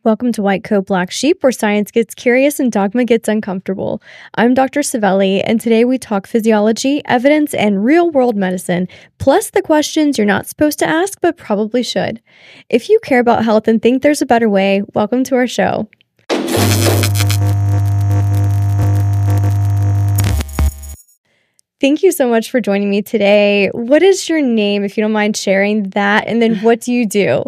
Welcome to White Coat Black Sheep, where science gets curious and dogma gets uncomfortable. I'm Dr. Civelli, and today we talk physiology, evidence, and real-world medicine, plus the questions you're not supposed to ask but probably should. If you care about health and think there's a better way, welcome to our show. Thank you so much for joining me today. What is your name, if you don't mind sharing that, and then what do you do?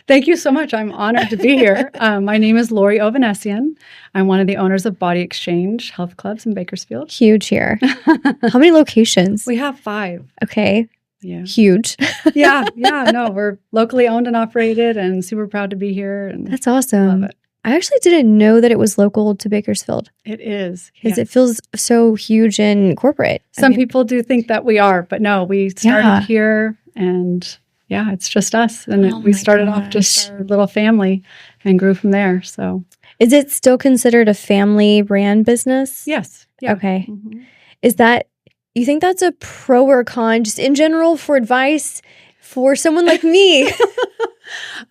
Thank you so much. I'm honored to be here. My name is Laurie Ovanessian. I'm one of the owners of Body Exchange Health Clubs in Bakersfield. Huge here. How many locations? We have 5. Okay. Yeah. Huge. Yeah. No, we're locally owned and operated and super proud to be here. And that's awesome. Love it. I actually didn't know that it was local to Bakersfield. It is. Because it feels so huge and corporate. Some people do think that we are, but no, we started here and yeah, it's just us. And we started off just our little family and grew from there. So, is it still considered a family ran business? Yes. Yeah. Okay. Mm-hmm. Is that, you think that's a pro or con, just in general, for advice for someone like me?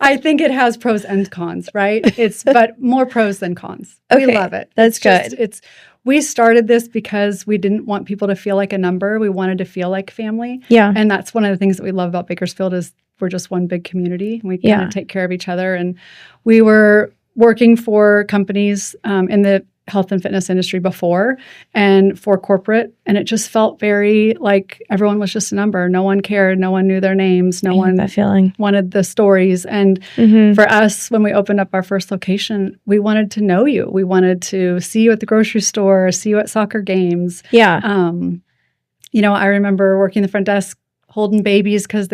I think it has pros and cons, right? But more pros than cons. Okay. We love it. That's good. We started this because we didn't want people to feel like a number. We wanted to feel like family. Yeah. And that's one of the things that we love about Bakersfield is we're just one big community. We kind of take care of each other. And we were working for companies in the health and fitness industry before and for corporate. And it just felt very like everyone was just a number. No one cared. No one knew their names. No one that feeling. Wanted the stories. And for us, when we opened up our first location, we wanted to know you. We wanted to see you at the grocery store, see you at soccer games. Yeah. I remember working the front desk holding babies because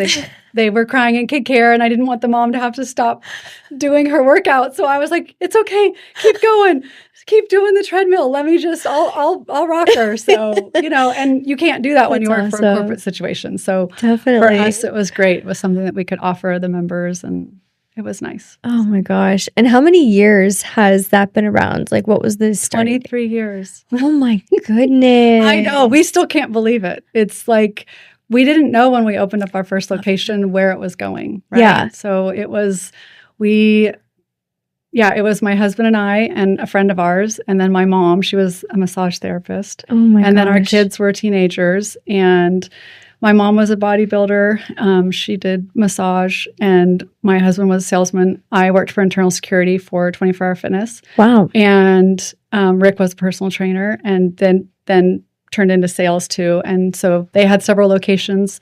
they were crying in kid care and I didn't want the mom to have to stop doing her workout. So I was like, it's okay. Keep going. Keep doing the treadmill. Let me just, I'll rock her. So, and you can't do that when you work for a corporate situation. So definitely for us, it was great. It was something that we could offer the members and it was nice. Oh my gosh. And how many years has that been around? Like what was the start? 23 years. Oh my goodness. I know. We still can't believe it. It's like, we didn't know when we opened up our first location where it was going. Right? Yeah. So it was my husband and I and a friend of ours. And then my mom, she was a massage therapist. Oh my gosh. And then our kids were teenagers. And my mom was a bodybuilder. She did massage. And my husband was a salesman. I worked for internal security for 24 Hour Fitness. Wow. And Rick was a personal trainer. And then turned into sales too. And so they had several locations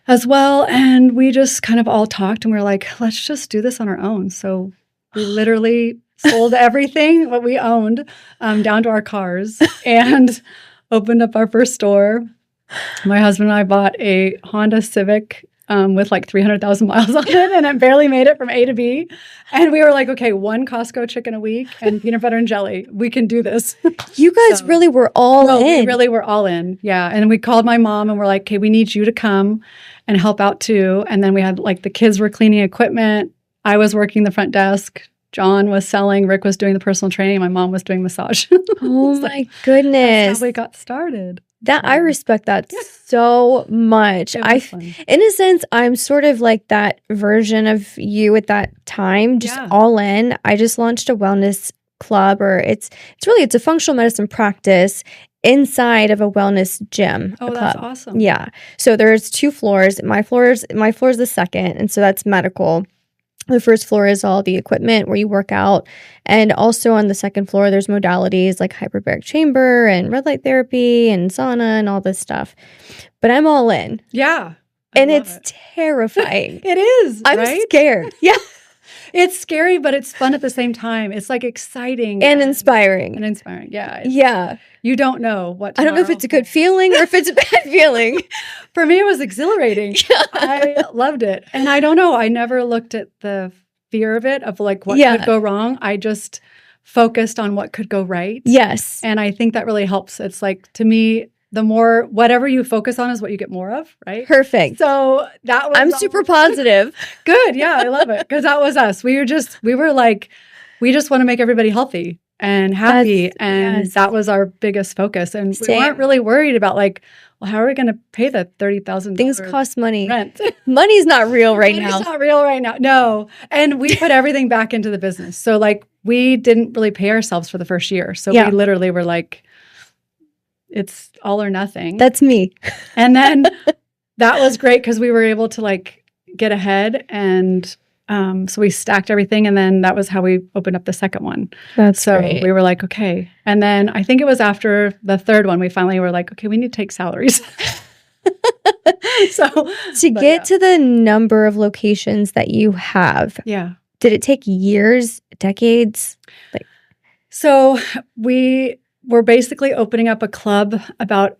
as well. And we just kind of all talked and we were like, let's just do this on our own. So we literally sold everything what we owned down to our cars and opened up our first store. My husband and I bought a Honda Civic with like 300,000 miles on it, and it barely made it from A to B. And we were like, okay, 1 Costco chicken a week and peanut butter and jelly. We can do this. You guys really were all in. We really were all in, yeah. And we called my mom and we're like, okay, we need you to come and help out too. And then we had like the kids were cleaning equipment. I was working the front desk. John was selling. Rick was doing the personal training. My mom was doing massage. Oh my goodness. That's how we got started. I respect that so much. In a sense, I'm sort of like that version of you at that time, just all in. I just launched a wellness club, or it's a functional medicine practice inside of a wellness gym. Oh, that's awesome. Yeah. So there's 2 floors. My floor is the second, and so that's medical. The first floor is all the equipment where you work out. And also on the second floor, there's modalities like hyperbaric chamber and red light therapy and sauna and all this stuff. But I'm all in. Yeah. And it's terrifying. It is. I'm scared. Yeah. It's scary, but it's fun at the same time. It's like exciting. And inspiring. Yeah. Yeah. You don't know what. I don't know if it's a good feeling or if it's a bad feeling. For me, it was exhilarating. I loved it. And I don't know. I never looked at the fear of it, of like what could go wrong. I just focused on what could go right. Yes. And I think that really helps. It's like, to me, the more, whatever you focus on is what you get more of, right? Perfect. So that was. I'm super positive. Good. Yeah, I love it. Because that was us. We just want to make everybody healthy. and happy. That was our biggest focus. And we weren't really worried about like, well, how are we going to pay the $30,000? Things cost money. Rent. Money's not real right now. Money's not real right now. No. And we put everything back into the business. So like we didn't really pay ourselves for the first year. So we literally were like, it's all or nothing. That's me. And then that was great because we were able to like get ahead, and so we stacked everything, and then that was how we opened up the second one. That's great. We were like, okay. And then I think it was after the third one, we finally were like, okay, we need to take salaries. To get to the number of locations that you have, did it take years, decades? So we were basically opening up a club about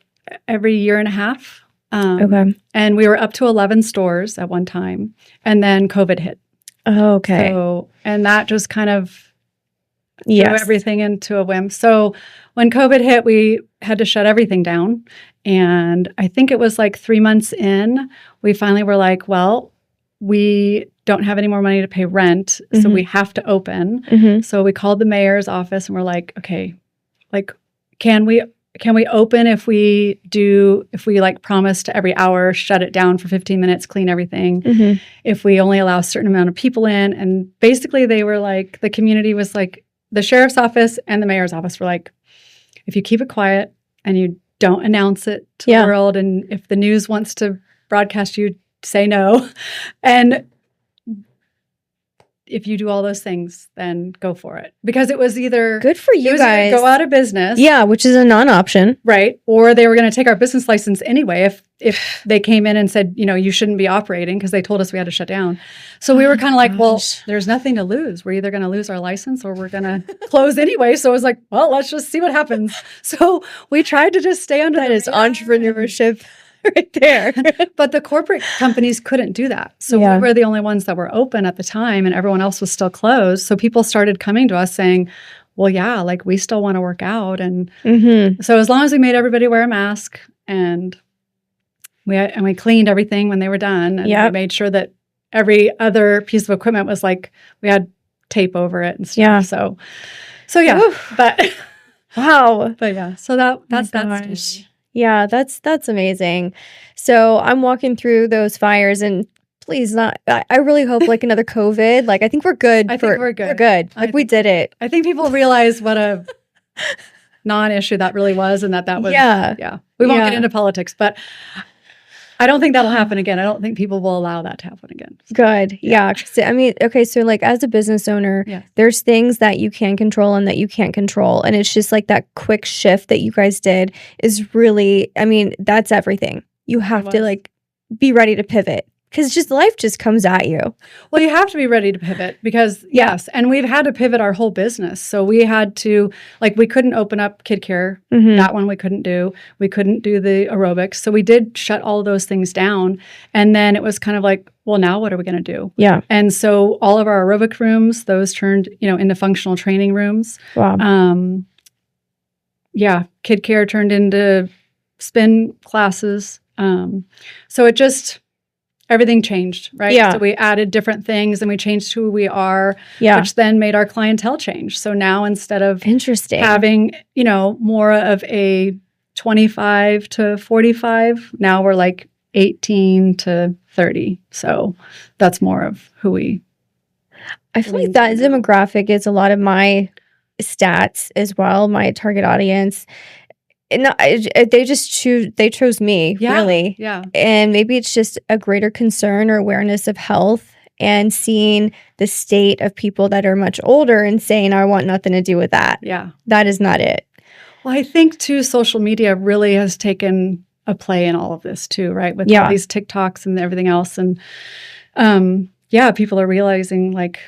every year and a half. And we were up to 11 stores at one time, and then COVID hit. Oh, okay. So, and that just kind of threw everything into a whim. So when COVID hit, we had to shut everything down. And I think it was like 3 months in, we finally were like, well, we don't have any more money to pay rent, so we have to open. So we called the mayor's office and we're like, okay, like, can we open if we like promise to every hour shut it down for 15 minutes, clean everything, if we only allow a certain amount of people in? And basically they were like, the community was like, the sheriff's office and the mayor's office were like, if you keep it quiet and you don't announce it to the world, and if the news wants to broadcast you, say no. And if you do all those things, then go for it. Because it was either good for you guys, go out of business. Yeah, which is a non-option. Right. Or they were going to take our business license anyway if they came in and said, you know, you shouldn't be operating, because they told us we had to shut down. So we were kind of like, well, there's nothing to lose. We're either going to lose our license or we're going to close anyway. So it was like, well, let's just see what happens. So we tried to just stay under that is entrepreneurship. Right there. But the corporate companies couldn't do that. So we were the only ones that were open at the time, and everyone else was still closed. So people started coming to us saying, well, yeah, like we still want to work out. And so as long as we made everybody wear a mask, and we cleaned everything when they were done, and we made sure that every other piece of equipment was like, we had tape over it and stuff. Yeah. So yeah. Oof. But wow. But yeah. So that's that. Yeah, that's amazing. So I'm walking through those fires, and please not. I really hope like another COVID. Like I think we're good. I think we're good. We're good. Like we did it. I think people realize what a non-issue that really was, and that was We won't get into politics, but I don't think that'll happen again. I don't think people will allow that to happen again. Good. Yeah. I mean, okay, so like as a business owner, there's things that you can control and that you can't control. And it's just like that quick shift that you guys did is really, I mean, that's everything. You have to like be ready to pivot, because just life just comes at you. Well, you have to be ready to pivot, because yes, and we've had to pivot our whole business. So we had to, like, we couldn't open up kid care. That one we couldn't do. We couldn't do the aerobics. So we did shut all of those things down. And then it was kind of like, well, now what are we going to do? Yeah. And so all of our aerobic rooms, those turned, into functional training rooms. Wow. Kid care turned into spin classes. So it just... everything changed, right? Yeah. So we added different things, and we changed who we are, yeah. which then made our clientele change. So now instead of Interesting. having, more of a 25 to 45, now we're like 18 to 30. So that's more of who we... I feel like that demographic is a lot of my stats as well, my target audience. And they chose me, really. Yeah. And maybe it's just a greater concern or awareness of health, and seeing the state of people that are much older and saying, I want nothing to do with that. Yeah. That is not it. Well, I think, too, social media really has taken a play in all of this, too, right? With all these TikToks and everything else. And, people are realizing, like,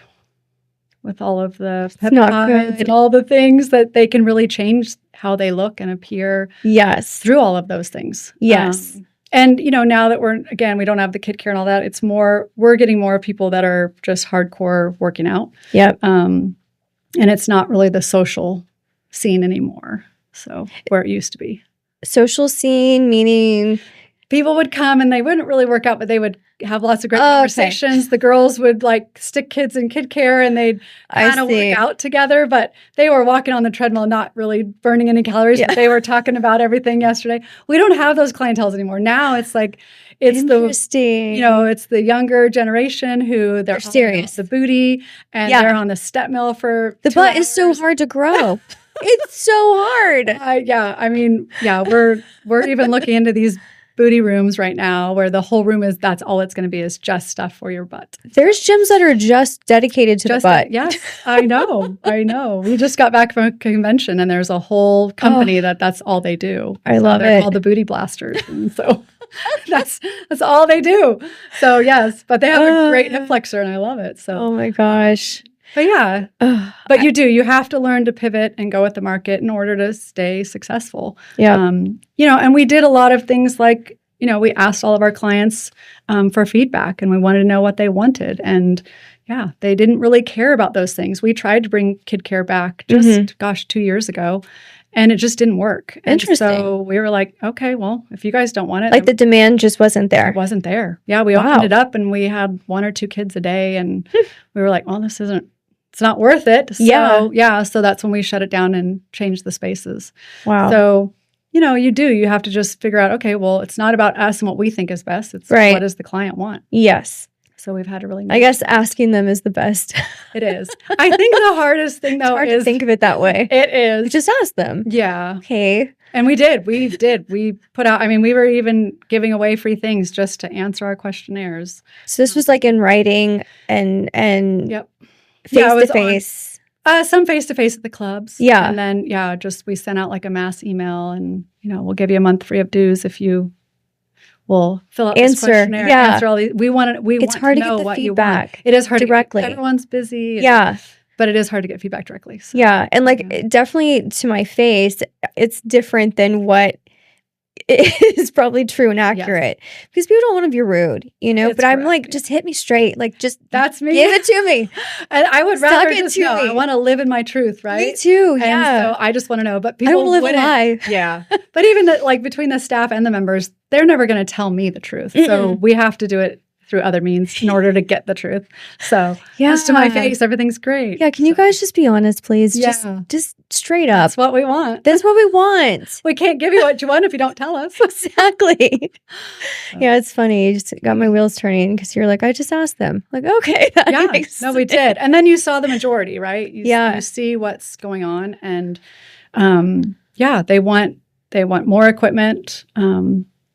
with all of the peptides and all the things, that they can really change how they look and appear. Yes. Through all of those things. Yes. And, now that we don't have the kid care and all that, it's more, we're getting more people that are just hardcore working out. Yep. And it's not really the social scene anymore. So where it used to be. Social scene, meaning... people would come and they wouldn't really work out, but they would have lots of great conversations. The girls would like stick kids in kid care and they'd kind of work out together, but they were walking on the treadmill, not really burning any calories, but they were talking about everything yesterday. We don't have those clienteles anymore. Now it's like, it's it's the younger generation who they're serious, the booty, and they're on the step mill for the butt is so hard to grow. It's so hard. We're even looking into these booty rooms right now where the whole room that's all it's going to be is just stuff for your butt. There's gyms that are just dedicated to the butt. Yes, I know. We just got back from a convention and there's a whole company that's all they do. I love it. They're called the Booty Blasters. And so that's all they do. So yes, but they have a great hip flexor and I love it. So oh my gosh. But but you have to learn to pivot and go with the market in order to stay successful. Yeah. And we did a lot of things like, we asked all of our clients for feedback and we wanted to know what they wanted. And they didn't really care about those things. We tried to bring kid care back just, 2 years ago. And it just didn't work. Interesting. And so we were like, okay, well, if you guys don't want it. Like the demand just wasn't there. It wasn't there. Yeah, we opened it up and we had 1 or 2 kids a day. And we were like, well, it's not worth it. So, so that's when we shut it down and changed the spaces. Wow. So, you have to just figure out, okay, well, it's not about us and what we think is best. It's what does the client want? Yes. So we've had to really I guess asking them is the best. It is. I think the hardest thing, though, it's hard to think of it that way. It is. Just ask them. Yeah. Okay. And we did. We put out, we were even giving away free things just to answer our questionnaires. So this was like in writing and face-to-face. Some face-to-face at the clubs. Yeah. And then, we sent out like a mass email and, we'll give you a month free of dues if you will fill out this questionnaire. Yeah. Answer all these. It's hard to know get the what feedback. You want. It is hard directly. Everyone's busy. Yeah. But it is hard to get feedback directly. So. Yeah. And definitely to my face, it's different than what is probably true and accurate because people don't want to be rude, but I'm like, just hit me straight. Like, just that's me. Give it to me. And I would rather just know. I want to live in my truth, right? Me too. Yeah. And so I just want to know, but people I don't live a lie. Yeah. But even between the staff and the members, they're never going to tell me the truth. So we have to do it through other means in order to get the truth. So just to my face, everything's great. Yeah. Can you guys just be honest, please? Yeah. Just straight up. That's what we want. That's what we want. We can't give you what you want if you don't tell us. Exactly. Yeah, it's funny. You just got my wheels turning because you're like, I just asked them. Like, okay. That makes sense. We did. And then you saw the majority, right? You see what's going on. And they want more equipment.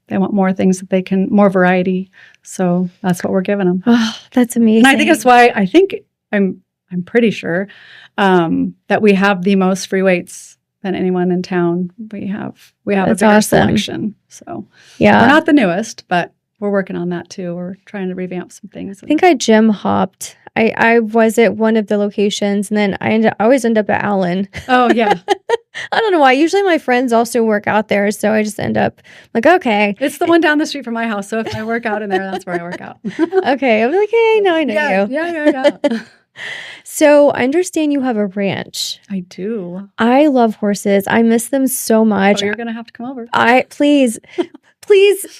They want more things that they can, more variety. So that's what we're giving them. Oh, that's amazing. And I think that's why I'm pretty sure that we have the most free weights than anyone in town. We have a bigger selection. So we're not the newest, but we're working on that too. We're trying to revamp some things. I think I gym hopped. I was at one of the locations and then I always end up at Allen. Oh, yeah. I don't know why. Usually my friends also work out there. So I just end up like, okay. It's the one down the street from my house. So if I work out in there, that's where I work out. Okay. I'm like, hey, now I know you. Yeah. So I understand you have a ranch. I do. I love horses. I miss them so much. Oh, you're going to have to come over. Please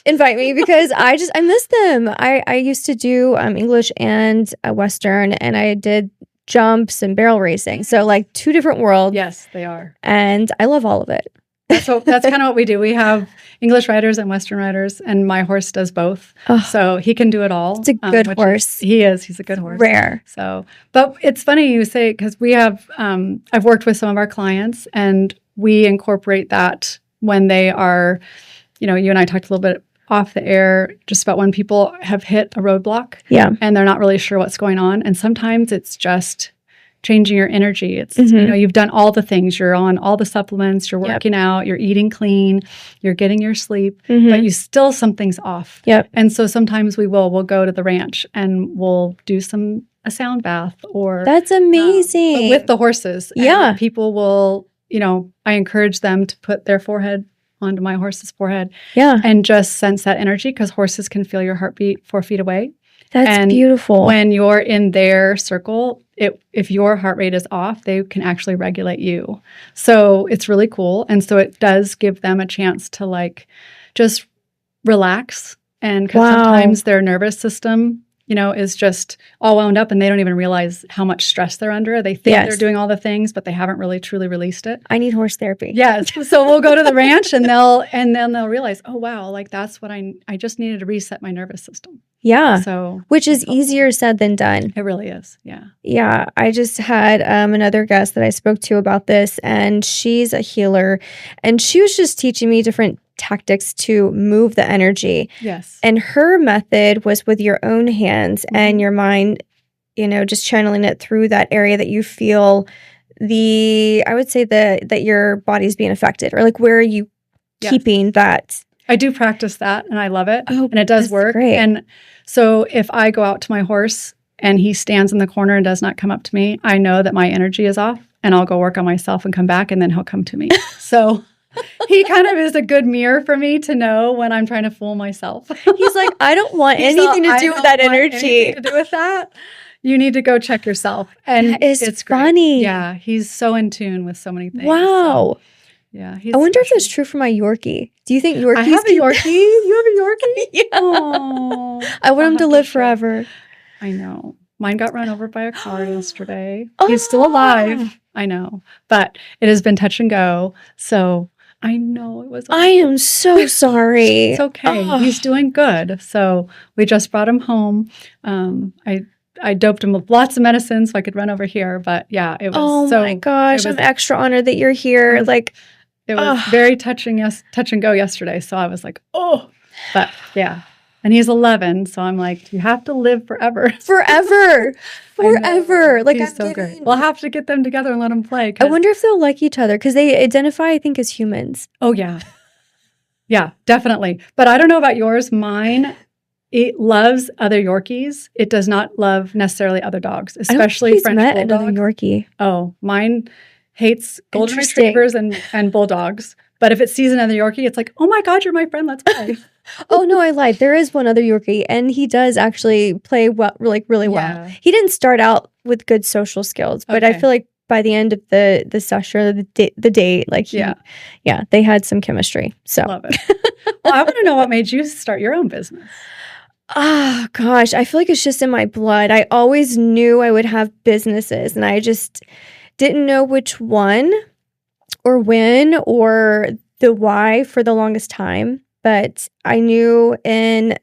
invite me because I miss them. I used to do English and Western, and I did jumps and barrel racing. So like 2 different worlds. Yes, they are. And I love all of it. That's kind of what we do. We have English riders and Western riders, and my horse does both. Oh, so he can do it all. It's a good horse. He's a good horse. Rare. So, but it's funny you say, because we have, I've worked with some of our clients and we incorporate that when they are, you and I talked a little bit off the air just about when people have hit a roadblock. Yeah. And they're not really sure what's going on. And sometimes it's just changing your energy. It's, you've done all the things. You're on all the supplements. You're working out. You're eating clean. You're getting your sleep. But something's off. Yep. And so sometimes we'll go to the ranch and we'll do a sound bath or. That's amazing. With the horses. Yeah. And people will, I encourage them to put their forehead onto my horse's forehead. Yeah. And just sense that energy because horses can feel your heartbeat 4 feet away. That's beautiful. When you're in their circle, if your heart rate is off, they can actually regulate you. So it's really cool. And so it does give them a chance to just relax And because sometimes their nervous system, is just all wound up and they don't even realize how much stress they're under. They think they're doing all the things, but they haven't really truly released it. I need horse therapy. Yes. So we'll go to the ranch and then they'll realize, oh, wow, like that's what I just needed to reset my nervous system. Yeah. So which is easier said than done. It really is. Yeah. Yeah. I just had another guest that I spoke to about this, and she's a healer, and she was just teaching me different tactics to move the energy. Yes. And her method was with your own hands and your mind, just channeling it through that area that you feel I would say that your body's being affected, or like where are you keeping that? I do practice that and I love it. Oh, and it does work. Great. And so if I go out to my horse and he stands in the corner and does not come up to me, I know that my energy is off, and I'll go work on myself and come back, and then he'll come to me. So he kind of is a good mirror for me to know when I'm trying to fool myself. He's like, I don't want anything to do with that energy. To do with that. You need to go check yourself. And it's funny. Great. Yeah. He's so in tune with so many things. Wow. So, yeah. I wonder if that's true for my Yorkie. Do you think Yorkies? I have a Yorkie. You have a Yorkie? Yeah. Oh, I want him to live forever. I know. Mine got run over by a car yesterday. He's still alive. I know. But it has been touch and go. So I know it was. I am so sorry. It's okay. He's doing good. So we just brought him home. I doped him with lots of medicine so I could run over here. But yeah, it was. Oh my gosh! I'm extra honored that you're here. It was very touch and go yesterday. So I was like, oh, but yeah. And he's 11, so I'm like, you have to live forever. Forever. Like, he's so great. We'll have to get them together and let them play. I wonder if they'll like each other, because they identify, I think, as humans. Oh, yeah. Yeah, definitely. But I don't know about yours. Mine, it loves other Yorkies. It does not love necessarily other dogs, especially French bulldogs. Another Yorkie. Oh, mine hates golden retrievers and bulldogs. But if it sees another Yorkie, it's like, oh my God, you're my friend. Let's play. Oh, no, I lied. There is one other Yorkie, and he does actually play well, really well. He didn't start out with good social skills, but I feel like by the end of the session, or the date, like, they had some chemistry. So love it. Well, I want to know what made you start your own business. Oh, gosh. I feel like it's just in my blood. I always knew I would have businesses, and I just didn't know which one or when or the why for the longest time. But I knew in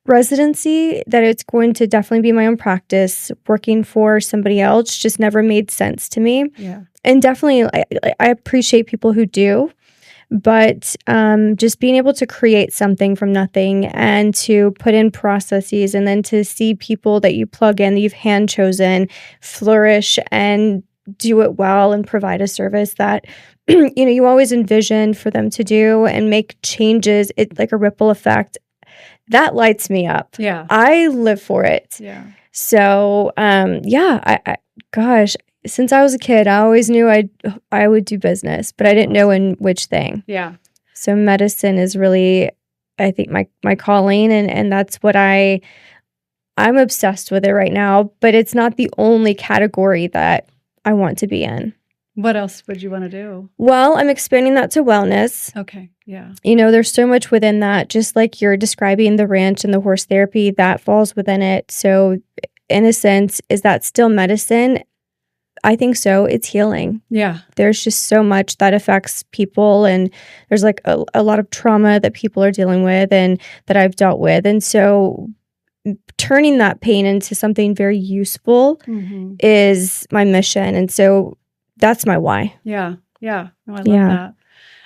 residency that it's going to definitely be my own practice. Working for somebody else just never made sense to me. Yeah. And definitely, I appreciate people who do. But just being able to create something from nothing and to put in processes, and then to see people that you plug in, that you've hand chosen, flourish and do it well and provide a service that you always envision for them to do and make changes, it like a ripple effect, that lights me up. Yeah. I live for it. Yeah. So, gosh, since I was a kid, I always knew I would do business, but I didn't know in which thing. Yeah. So medicine is really, I think, my calling, and that's what I'm obsessed with it right now, but it's not the only category that I want to be in. What else would you want to do? Well, I'm expanding that to wellness. Okay, yeah. There's so much within that, just like you're describing the ranch and the horse therapy, that falls within it. So in a sense, is that still medicine? I think so. It's healing. Yeah. There's just so much that affects people, and there's like a lot of trauma that people are dealing with and that I've dealt with. And so turning that pain into something very useful is my mission. And so that's my why. Yeah. Yeah. No, I love that.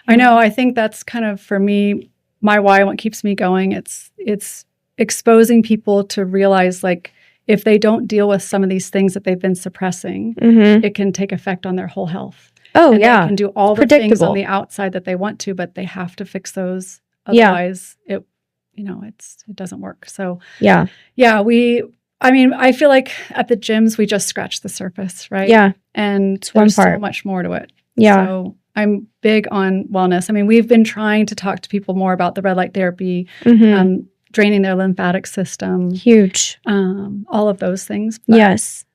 I know. I think that's kind of, for me, my why, what keeps me going. It's exposing people to realize, like, if they don't deal with some of these things that they've been suppressing, it can take effect on their whole health. Oh, and yeah. They can do all the things on the outside that they want to, but they have to fix those. Otherwise, it doesn't work. So, yeah. I feel like at the gyms, we just scratch the surface, right? Yeah. And there's so much more to it. Yeah. So I'm big on wellness. I mean, we've been trying to talk to people more about the red light therapy, draining their lymphatic system. Huge. All of those things. But, yes.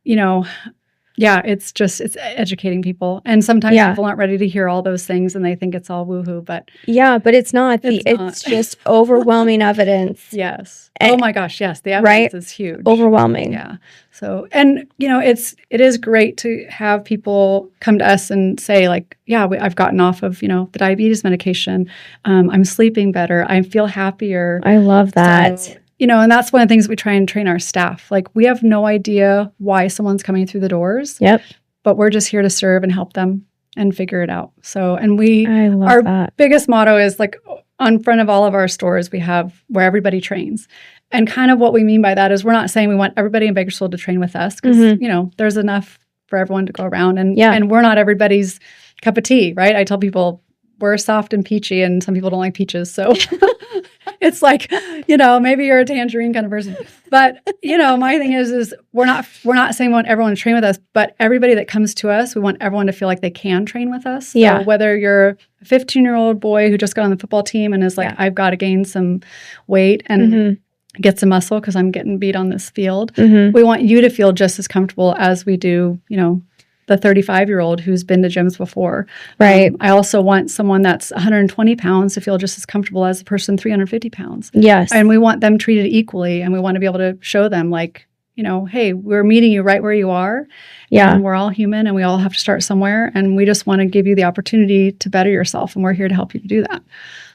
Yeah, it's educating people. And sometimes people aren't ready to hear all those things and they think it's all woohoo, but but it's not. It's just overwhelming evidence. Yes. Oh my gosh, yes. The evidence is huge. Overwhelming. Yeah. So, and it is great to have people come to us and say like, yeah, I've gotten off of, the diabetes medication. I'm sleeping better. I feel happier. I love that. So, and that's one of the things we try and train our staff. Like, we have no idea why someone's coming through the doors. Yep. But we're just here to serve and help them and figure it out. So, and I love our that. biggest motto is like on front of all of our stores, we have where everybody trains. And kind of what we mean by that is we're not saying we want everybody in Bakersfield to train with us because, there's enough for everyone to go around. And we're not everybody's cup of tea, right? I tell people we're soft and peachy and some people don't like peaches. So it's like, maybe you're a tangerine kind of person. But, my thing is we're not saying we want everyone to train with us, but everybody that comes to us, we want everyone to feel like they can train with us. So whether you're a 15-year-old boy who just got on the football team and is like, I've got to gain some weight and get some muscle because I'm getting beat on this field. We want you to feel just as comfortable as we do, the 35-year-old who's been to gyms before. Right. I also want someone that's 120 pounds to feel just as comfortable as the person 350 pounds. Yes. And we want them treated equally. And we want to be able to show them like, hey, we're meeting you right where you are. Yeah. And we're all human and we all have to start somewhere. And we just want to give you the opportunity to better yourself. And we're here to help you to do that.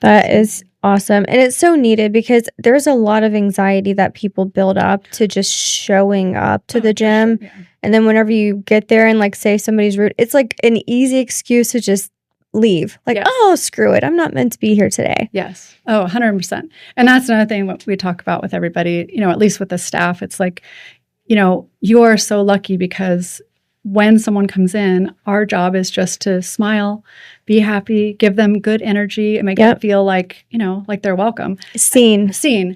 That is awesome. And it's so needed because there's a lot of anxiety that people build up to just showing up to the gym. Yeah. And then whenever you get there and like say somebody's rude, it's like an easy excuse to just leave. Like, oh, screw it. I'm not meant to be here today. Yes. Oh, 100%. And that's another thing what we talk about with everybody, at least with the staff. It's like, you are so lucky because when someone comes in, our job is just to smile, be happy, give them good energy, and make them feel like, like they're welcome. Seen.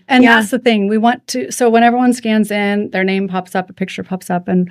And that's the thing. We want to, so when everyone scans in, their name pops up, a picture pops up, and,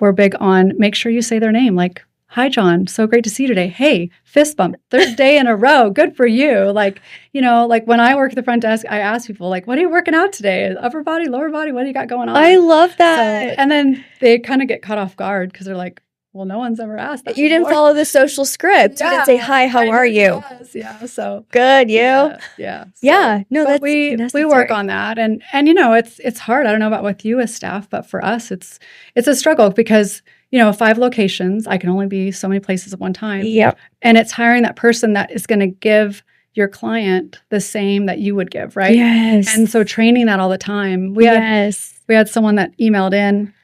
we're big on make sure you say their name. Like, hi, John. So great to see you today. Hey, fist bump. Third day in a row. Good for you. Like, like when I work at the front desk, I ask people, like, what are you working out today? Upper body, lower body? What do you got going on? I love that. So, and then they kind of get caught off guard because they're like, well, no one's ever asked that. You didn't follow the social script. You didn't say, hi, how are you? Yes, yeah. So good, you? Yeah. So, no, that's we work on that. And it's hard. I don't know about with you as staff, but for us, it's a struggle because 5 locations, I can only be so many places at one time. Yep. And it's hiring that person that is going to give your client the same that you would give, right? Yes. And so training that all the time. We had someone that emailed in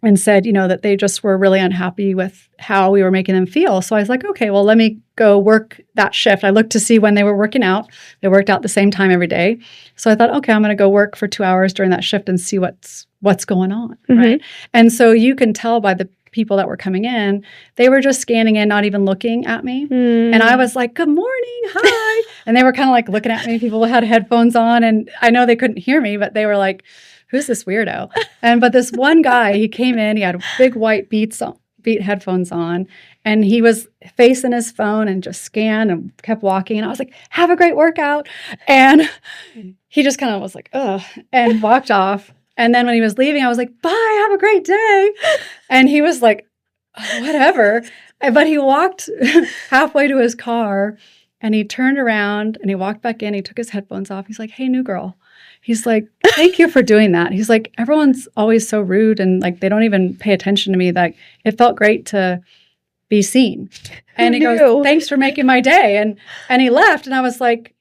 and said, that they just were really unhappy with how we were making them feel. So I was like, okay, well, let me go work that shift. I looked to see when they were working out. They worked out the same time every day. So I thought, okay, I'm going to go work for 2 hours during that shift and see what's going on, right? And so you can tell by the people that were coming in, they were just scanning in, not even looking at me. And I was like, good morning, hi. And they were kind of like looking at me. People had headphones on and I know they couldn't hear me, but they were like, who's this weirdo? But this one guy, he came in, he had big white Beat headphones on, and he was facing his phone and just scanned and kept walking. And I was like, have a great workout. And he just kind of was like, ugh, and walked off. And then when he was leaving, I was like, bye, have a great day. And he was like, oh, whatever. But he walked halfway to his car and he turned around and he walked back in. He took his headphones off. He's like, hey, new girl. He's like, thank you for doing that. He's like, everyone's always so rude and like they don't even pay attention to me. Like it felt great to be seen. And he goes, thanks for making my day. And he left. And I was like,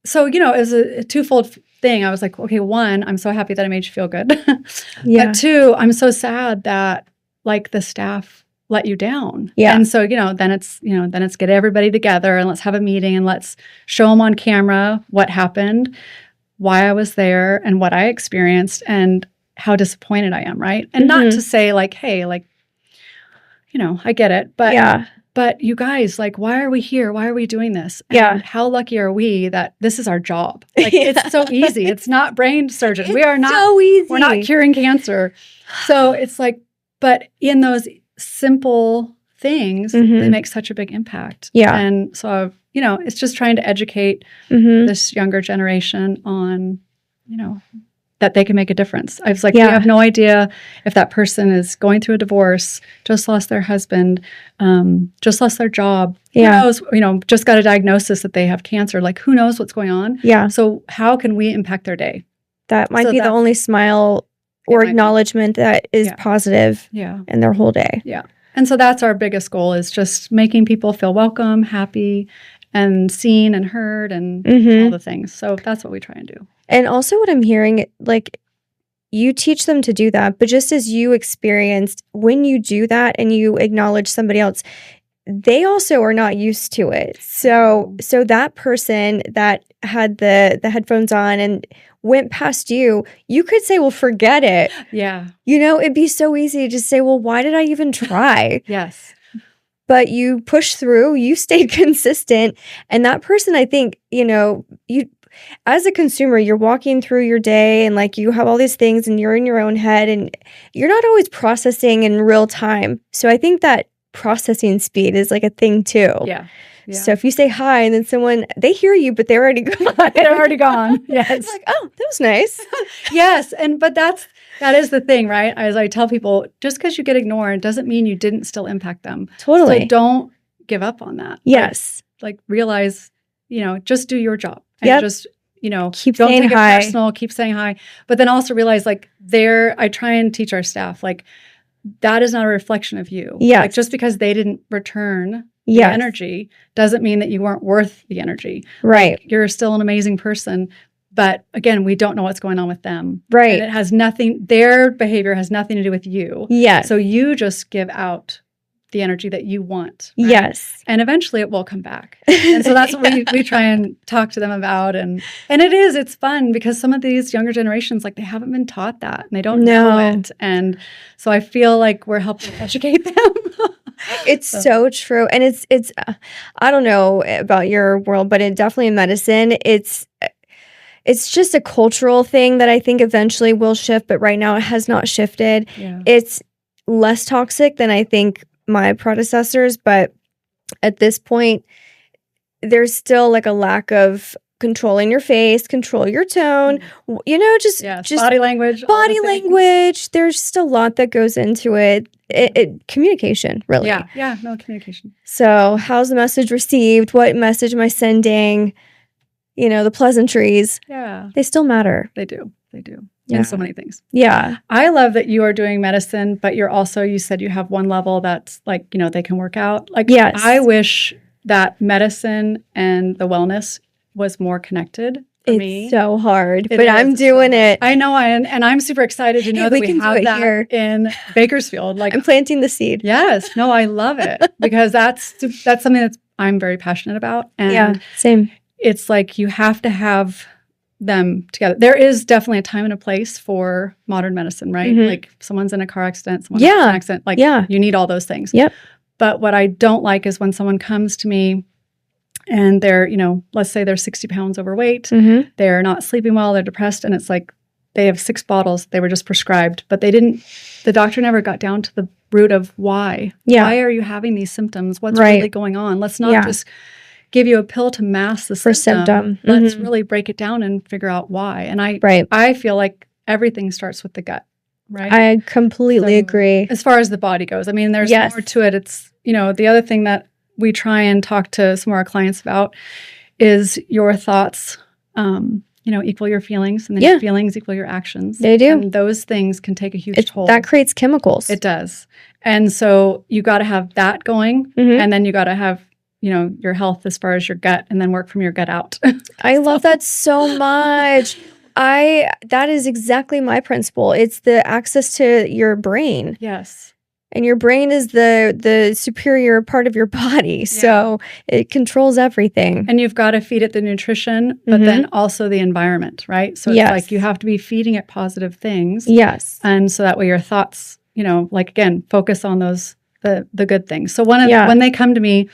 so, it was a twofold thing. I was like, okay, one, I'm so happy that I made you feel good. But two, I'm so sad that like the staff let you down. Yeah. And so, then it's get everybody together and let's have a meeting and let's show them on camera what happened, why I was there and what I experienced and how disappointed I am. Right. And not to say like, hey, like, I get it, but but you guys, like, why are we here? Why are we doing this? And how lucky are we that this is our job? Like, it's so easy. It's not brain surgeon. We are not so easy. We're not curing cancer. So it's like, but in those simple things, they make such a big impact. Yeah. And so, it's just trying to educate this younger generation on, that they can make a difference. I was like, we have no idea if that person is going through a divorce, just lost their husband, just lost their job. Who knows, just got a diagnosis that they have cancer. Like, who knows what's going on? Yeah. So how can we impact their day? That might be the only smile or acknowledgement that is positive in their whole day. Yeah. And so that's our biggest goal, is just making people feel welcome, happy, and seen and heard, and all the things. So that's what we try and do. And also what I'm hearing, like, you teach them to do that, but just as you experienced, when you do that and you acknowledge somebody else, they also are not used to it. So that person that had the headphones on and went past you, you could say, well, forget it. Yeah. It'd be so easy to just say, well, why did I even try? Yes. But you pushed through, you stayed consistent. And that person, I think, you as a consumer, you're walking through your day and like you have all these things and you're in your own head and you're not always processing in real time. So I think that processing speed is like a thing too. Yeah. So if you say hi and then they hear you, but they're already gone. They're already gone. Yes. It's like, oh, that was nice. Yes. But that is the thing, right? As I tell people, just because you get ignored doesn't mean you didn't still impact them. Totally. So don't give up on that. Yes. Like realize, just do your job. And just, keep don't saying take hi. it personal, keep saying hi. But then also realize, like, I try and teach our staff, like, that is not a reflection of you. Yes. Like, just because they didn't return the energy doesn't mean that you weren't worth the energy. Right. Like, you're still an amazing person. But again, we don't know what's going on with them. Right. And it has their behavior has nothing to do with you. Yes. So you just give out the energy that you want. Right? Yes. And eventually it will come back. And so that's what we try and talk to them about. And it's fun because some of these younger generations, like, they haven't been taught that and they don't know it. And so I feel like we're helping educate them. It's so true. And it's I don't know about your world, but definitely in medicine, it's just a cultural thing that I think eventually will shift, but right now it has not shifted. Yeah. It's less toxic than I think my predecessors, but at this point, there's still like a lack of controlling your face, control your tone, just body language. There's just a lot that goes into it. Communication, really. Yeah, no communication. So how's the message received? What message am I sending? The pleasantries. Yeah. They still matter. They do. In so many things. Yeah. I love that you are doing medicine, but you said you have one level that's like, they can work out. Like, yes. I wish that medicine and the wellness was more connected for me. It's so hard, but I'm doing it. I know, and I'm super excited to know that we have that here in Bakersfield. Like, I'm planting the seed. Yes. No, I love it because that's something that I'm very passionate about. And same. It's like you have to have them together. There is definitely a time and a place for modern medicine, right? Mm-hmm. Like, someone's in a car accident, someone's in an accident. Like, you need all those things. Yep. But what I don't like is when someone comes to me and they're, let's say they're 60 pounds overweight, mm-hmm. they're not sleeping well, they're depressed, and it's like they have 6 bottles they were just prescribed, but the doctor never got down to the root of why. Yeah. Why are you having these symptoms? What's really going on? Let's not just give you a pill to mask the symptom. Mm-hmm. Let's really break it down and figure out why. And I feel like everything starts with the gut, right? I completely agree. As far as the body goes, I mean, there's more to it. It's, the other thing that we try and talk to some of our clients about is your thoughts, equal your feelings, and then your feelings equal your actions. They do. And those things can take a huge toll. That creates chemicals. It does. And so you got to have that going, mm-hmm. and then you got to have your health as far as your gut, and then work from your gut out. I love that so much. That is exactly my principle. It's the access to your brain. Yes. And your brain is the superior part of your body. So it controls everything. And you've got to feed it the nutrition, but mm-hmm. then also the environment, right? So it's like you have to be feeding it positive things. Yes. And so that way your thoughts, again, focus on those, the good things. So when they come to me,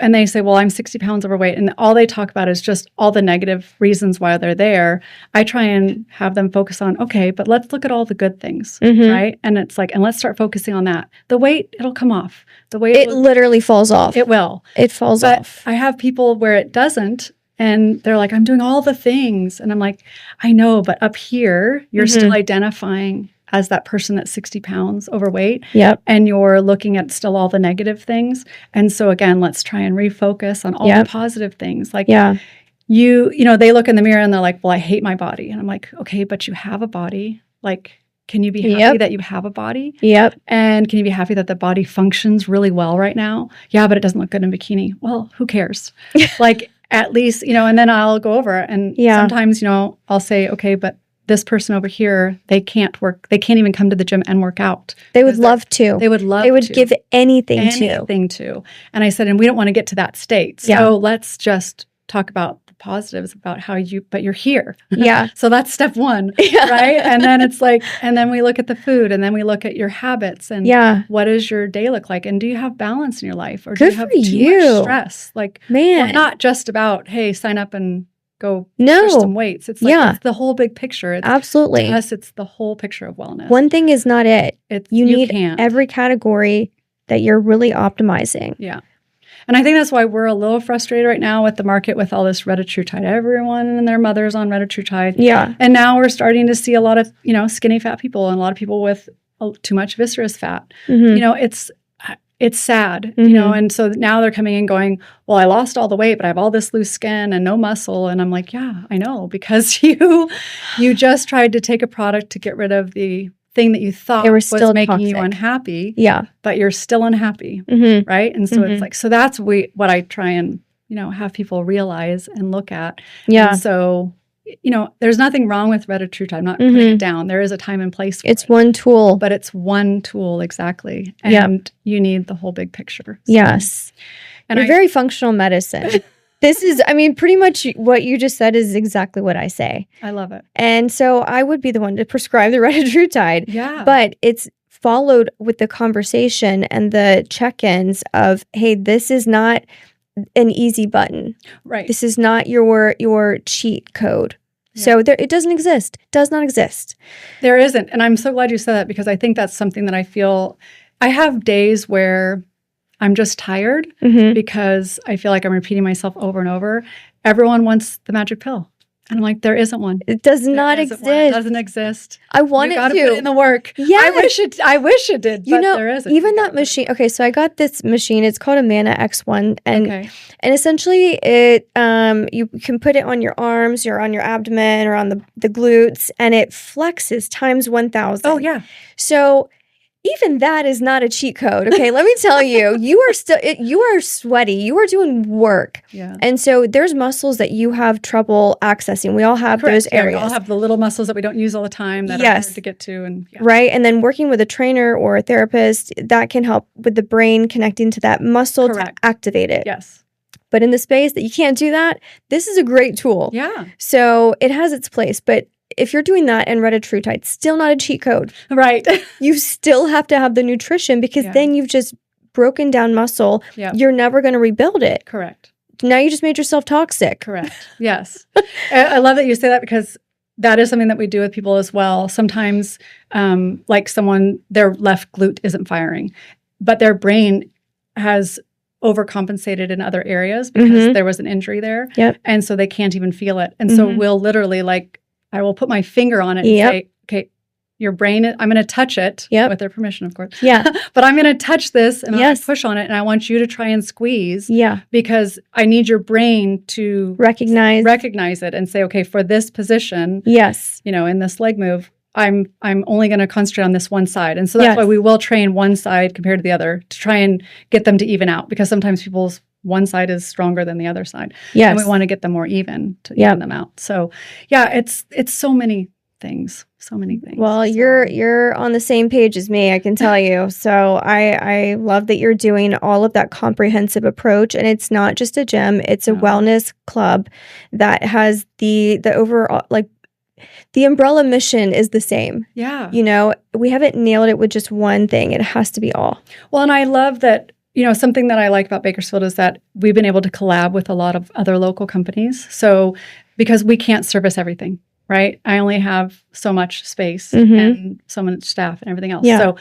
and they say, well, I'm 60 pounds overweight, and all they talk about is just all the negative reasons why they're there, I try and have them focus on, okay, but let's look at all the good things, mm-hmm. right? And it's like, and let's start focusing on that. The weight, it'll come off. The weight, it literally falls off. It will. It falls off. I have people where it doesn't, And they're like, I'm doing all the things. And I'm like, I know, but up here, you're still identifying as that person that's 60 pounds overweight. Yep. And you're looking at still all the negative things. And so again, let's try and refocus on all the positive things. Like, you know, they look in the mirror and they're like, well, I hate my body. And I'm like, okay, but you have a body. Like, can you be happy that you have a body? Yep. And can you be happy that the body functions really well right now? Yeah, but it doesn't look good in bikini. Well, who cares? Like, at least, you know, and then I'll go over and sometimes, you know, I'll say, okay, but this person over here, they can't even come to the gym and work out. They would love to. They would love to. They would give anything to. And I said, and we don't want to get to that state. So let's just talk about the positives about but you're here. Yeah. So that's step one, right? And then it's like, and then we look at the food and then we look at your habits and what does your day look like? And do you have balance in your life? Or do you have too much stress? Like, man, not just about, hey, sign up and go push some weights. It's like, it's the whole big picture. It's, absolutely. To us, it's the whole picture of wellness. One thing is not it. You need every category that you're really optimizing. Yeah. And I think that's why we're a little frustrated right now with the market with all this Retatrutide. Everyone and their mother's on Retatrutide. Yeah. And now we're starting to see a lot of, you know, skinny fat people and a lot of people with too much viscerous fat. You know, it's sad, you know, and so now they're coming in going, well, I lost all the weight, but I have all this loose skin and no muscle. And I'm like, yeah, I know, because you just tried to take a product to get rid of the thing that you thought was making you unhappy. Yeah. But you're still unhappy, right? And so it's like, so that's what I try and, you know, have people realize and look at. Yeah. And so, you know, there's nothing wrong with Retatrutide. I'm not putting it down. There is a time and place for it. It's one tool. But it's one tool, exactly. And you need the whole big picture. So. Yes. And you're very functional medicine. This is, I mean, pretty much what you just said is exactly what I say. I love it. And so I would be the one to prescribe the Retatrutide. Yeah. But it's followed with the conversation and the check-ins of, hey, this is not an easy button. Right. This is not your cheat code. Yeah. So it doesn't exist. Does not exist. There isn't. And I'm so glad you said that, because I think that's something that I feel. I have days where I'm just tired because I feel like I'm repeating myself over and over. Everyone wants the magic pill. And I'm like, there isn't one. It does not exist. It doesn't exist. I want it to. Put it in the work. Yeah. I wish it did, but there isn't. Even that machine. Okay, so I got this machine. It's called a Mana X1. And essentially it you can put it on your arms, or on your abdomen, or on the glutes, and it flexes times 1,000. Oh, yeah. So even that is not a cheat code. Okay, let me tell you, you are sweaty. You are doing work. Yeah. And so there's muscles that you have trouble accessing. We all have those areas. We all have the little muscles that we don't use all the time that are hard to get to. And right. And then working with a trainer or a therapist, that can help with the brain connecting to that muscle to activate it. Yes. But in the space that you can't do that, this is a great tool. Yeah. So it has its place. But if you're doing that and Retatrutide, still not a cheat code. Right. You still have to have the nutrition, because then you've just broken down muscle. Yep. You're never going to rebuild it. Correct. Now you just made yourself toxic. Correct. Yes. I love that you say that, because that is something that we do with people as well. Sometimes like their left glute isn't firing, but their brain has overcompensated in other areas because there was an injury there. Yep. And so they can't even feel it. And so we'll literally I will put my finger on it and say, okay, your brain, I'm going to touch it with their permission, of course. Yeah. But I'm going to touch this and I'm going to push on it, and I want you to try and squeeze. Yeah. Because I need your brain to recognize it and say, okay, for this position, you know, in this leg move, I'm only going to concentrate on this one side. And so that's why we will train one side compared to the other, to try and get them to even out, because sometimes people's one side is stronger than the other side. Yes. And we want to get them more even to even them out. So it's so many things. So many things. Well, you're on the same page as me, I can tell you. So I love that you're doing all of that comprehensive approach. And it's not just a gym, it's a wellness club that has the overall, the umbrella mission is the same. Yeah. You know, we haven't nailed it with just one thing. It has to be all. Well, and I love that. You know, something that I like about Bakersfield is that we've been able to collab with a lot of other local companies. So, because we can't service everything, right? I only have so much space and so much staff and everything else. Yeah. So,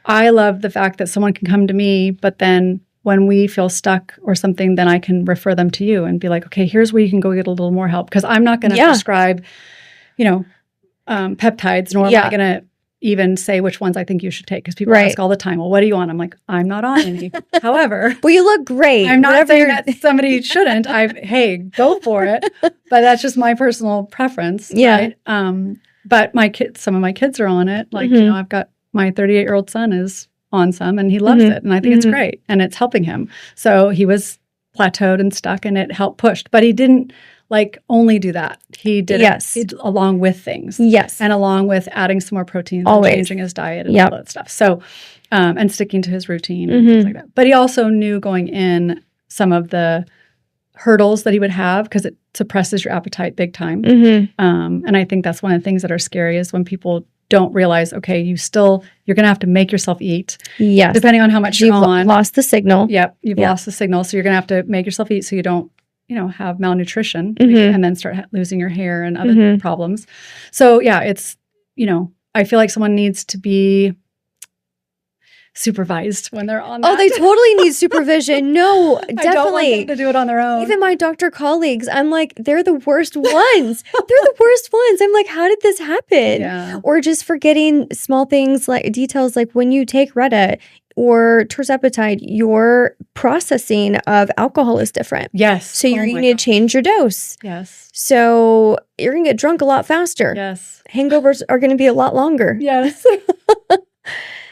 I love the fact that someone can come to me, but then when we feel stuck or something, then I can refer them to you and be like, okay, here's where you can go get a little more help. Because I'm not going to prescribe, peptides, nor am I going to even say which ones I think you should take. Because people ask all the time, well, what are you on? I'm like, I'm not on any. However. Well, you look great. I'm not saying that somebody shouldn't. Hey, go for it. But that's just my personal preference. Yeah. Right? But some of my kids are on it. Like, I've got my 38-year-old son is on some and he loves it. And I think it's great. And it's helping him. So he was plateaued and stuck and it helped push. But he didn't only do that. He did it along with things. Yes. And along with adding some more protein and changing his diet and all that stuff. So, and sticking to his routine and things like that. But he also knew going in some of the hurdles that he would have because it suppresses your appetite big time. And I think that's one of the things that are scary is when people don't realize, okay, you're going to have to make yourself eat. Yes. Depending on how much you're on. Lost the signal. Yep. You've lost the signal. So you're going to have to make yourself eat so you don't, have malnutrition and then start losing your hair and other problems. So yeah, it's, I feel like someone needs to be supervised when they're on that. Oh, they totally need supervision. No, definitely. I don't want them to do it on their own. Even my doctor colleagues, I'm like, they're the worst ones. They're the worst ones. I'm like, how did this happen? Yeah. Or just forgetting small things like details like when you take Retta or tirzepatide, your processing of alcohol is different. Yes. So you need to change your dose. Yes. So you're going to get drunk a lot faster. Yes. Hangovers are going to be a lot longer. Yes.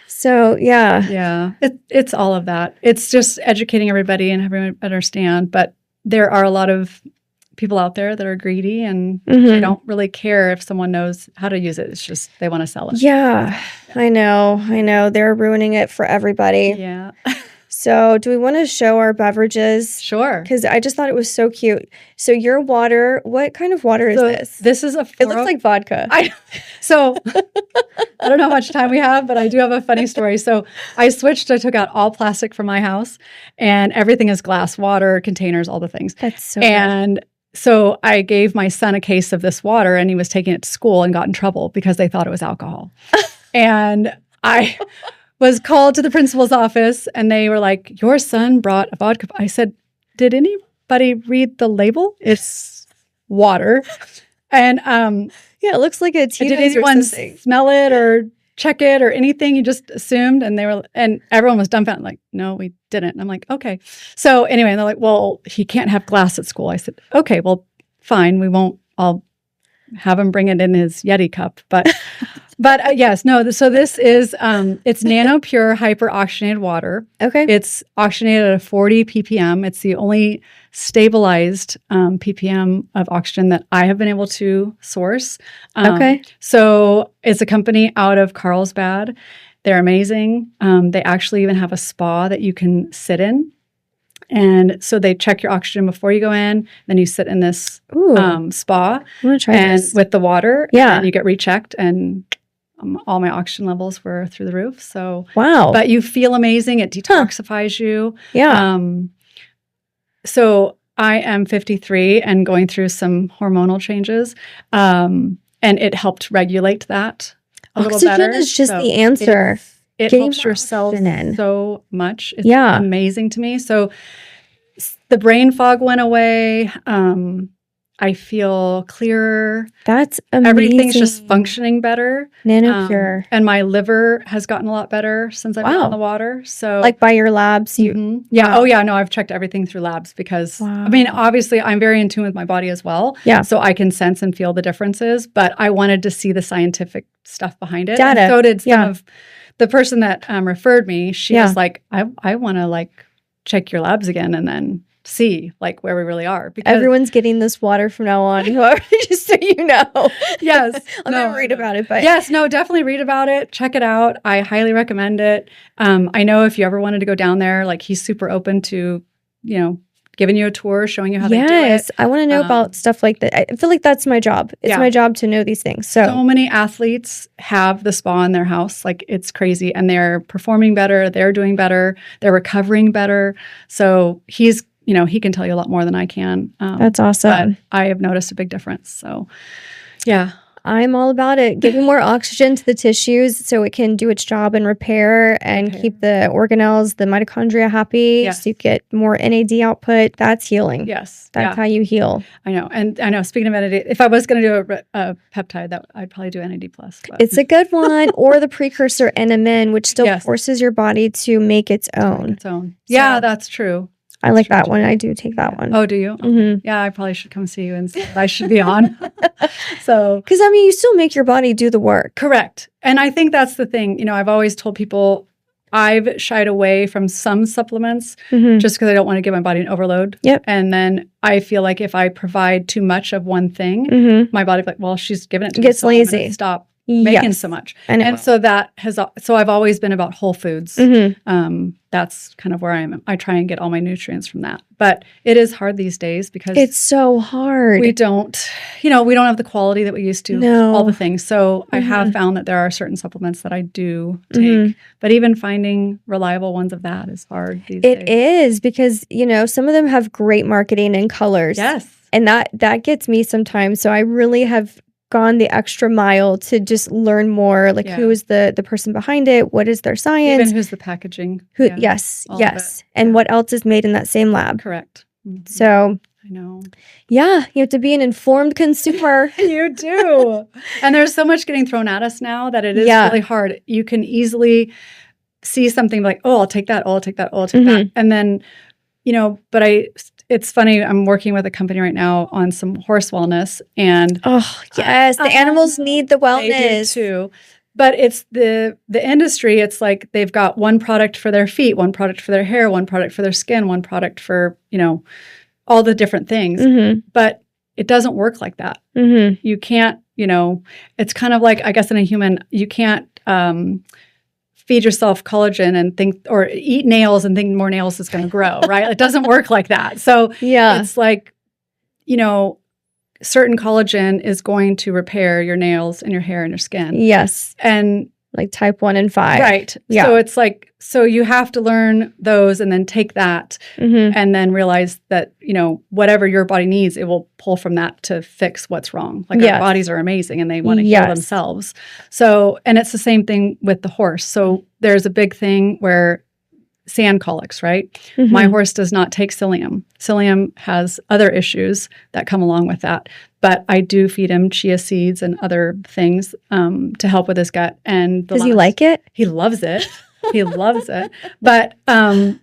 So, yeah. Yeah. It's all of that. It's just educating everybody and having everyone understand. But there are a lot of people out there that are greedy and they don't really care if someone knows how to use it. It's just they want to sell it. Yeah. I know. They're ruining it for everybody. Yeah. So do we want to show our beverages? Sure. Because I just thought it was so cute. So your water, what kind of water is this? This is It looks like vodka. So I don't know how much time we have, but I do have a funny story. So I took out all plastic from my house and everything is glass, water, containers, all the things. That's so good. So I gave my son a case of this water and he was taking it to school and got in trouble because they thought it was alcohol. And I was called to the principal's office and they were like, your son brought a vodka. I said, did anybody read the label? It's water. And yeah, it looks like a tea. Did anyone smell it or check it or anything? You just assumed. And everyone was dumbfounded. Like, no, we didn't. And I'm like, okay. So anyway, and they're like, well, he can't have glass at school. I said, okay, well, fine. We won't. I'll have him bring it in his Yeti cup. But yes, no. So this is it's Nanopure hyper-oxygenated water. Okay. It's oxygenated at a 40 ppm. It's the only stabilized ppm of oxygen that I have been able to source. Okay. So it's a company out of Carlsbad. They're amazing. They actually even have a spa that you can sit in. And so they check your oxygen before you go in. Then you sit in this spa I'm gonna try this. with the water. Yeah. And you get rechecked and all my oxygen levels were through the roof. So wow. But you feel amazing. It detoxifies you. Yeah. So I am 53 and going through some hormonal changes. And it helped regulate that a little better. Oxygen is just the answer. It helps your cells so much. It's amazing to me. So the brain fog went away. I feel clearer. That's amazing. Everything's just functioning better. Nanopure. And my liver has gotten a lot better since I've been on the water. So like by your labs? Yeah. Wow. Oh, yeah. No, I've checked everything through labs because, I mean, obviously I'm very in tune with my body as well. Yeah. So I can sense and feel the differences, but I wanted to see the scientific stuff behind it. Data. And so did some of the person that referred me. She was like, I want to check your labs again and then see where we really are. Because everyone's getting this water from now on, whoever, just so you know. Yes. I'm going to read about it. But yes, no, definitely read about it. Check it out. I highly recommend it. I know if you ever wanted to go down there, he's super open to, giving you a tour, showing you how they do it. Yes, I want to know about stuff like that. I feel like that's my job. It's my job to know these things. So many athletes have the spa in their house. It's crazy. And they're performing better. They're doing better. They're recovering better. So he can tell you a lot more than I can. That's awesome. But I have noticed a big difference. So, yeah. I'm all about it. Giving more oxygen to the tissues so it can do its job and repair and keep the organelles, the mitochondria happy. So you get more NAD output. That's healing. Yes. That's how you heal. I know. And I know, speaking of NAD, if I was going to do a peptide, I'd probably do NAD+. But. It's a good one. Or the precursor NMN, which still forces your body to make its own. Yeah, that's true. I like that one. I do take that one. Oh, do you? Mm-hmm. Yeah, I probably should come see you and see what I should be on. Because I mean, you still make your body do the work. Correct. And I think that's the thing. You know, I've always told people I've shied away from some supplements just because I don't want to give my body an overload. Yep. And then I feel like if I provide too much of one thing, my body's like, well, she's giving it to me. Gets lazy. Stop making so much. And so I've always been about whole foods. That's kind of where I am. I try and get all my nutrients from that. But it is hard these days because it's so hard. We don't have the quality that we used to, all the things. So I have found that there are certain supplements that I do take. But even finding reliable ones of that is hard these days. It is because, some of them have great marketing and colors. Yes. And that gets me sometimes. So I really have gone the extra mile to just learn more, like who is the person behind it, what is their science, even who's the packaging, yes, and what else is made in that same lab. Correct. So I know. Yeah, you have to be an informed consumer. You do. And there's so much getting thrown at us now that it is really hard. You can easily see something like, oh, I'll take that, oh, I'll take that, oh, I'll take that. And then, but it's funny, I'm working with a company right now on some horse wellness, and the animals need the wellness. They do too. But it's the industry, it's like they've got one product for their feet, one product for their hair, one product for their skin, one product for, all the different things. But it doesn't work like that. You can't, it's kind of like, I guess in a human, you can't feed yourself collagen and think, or eat nails and think more nails is going to grow, right? It doesn't work like that. So it's like, certain collagen is going to repair your nails and your hair and your skin. Yes. And like type 1 and 5. Right. Yeah. So it's like, so you have to learn those and then take that and then realize that, whatever your body needs, it will pull from that to fix what's wrong. Like our bodies are amazing and they want to heal themselves. So, and it's the same thing with the horse. So there's a big thing where sand colics, right? My horse does not take psyllium. Psyllium has other issues that come along with that. But I do feed him chia seeds and other things to help with his gut. And does he like it? He loves it. He loves it. But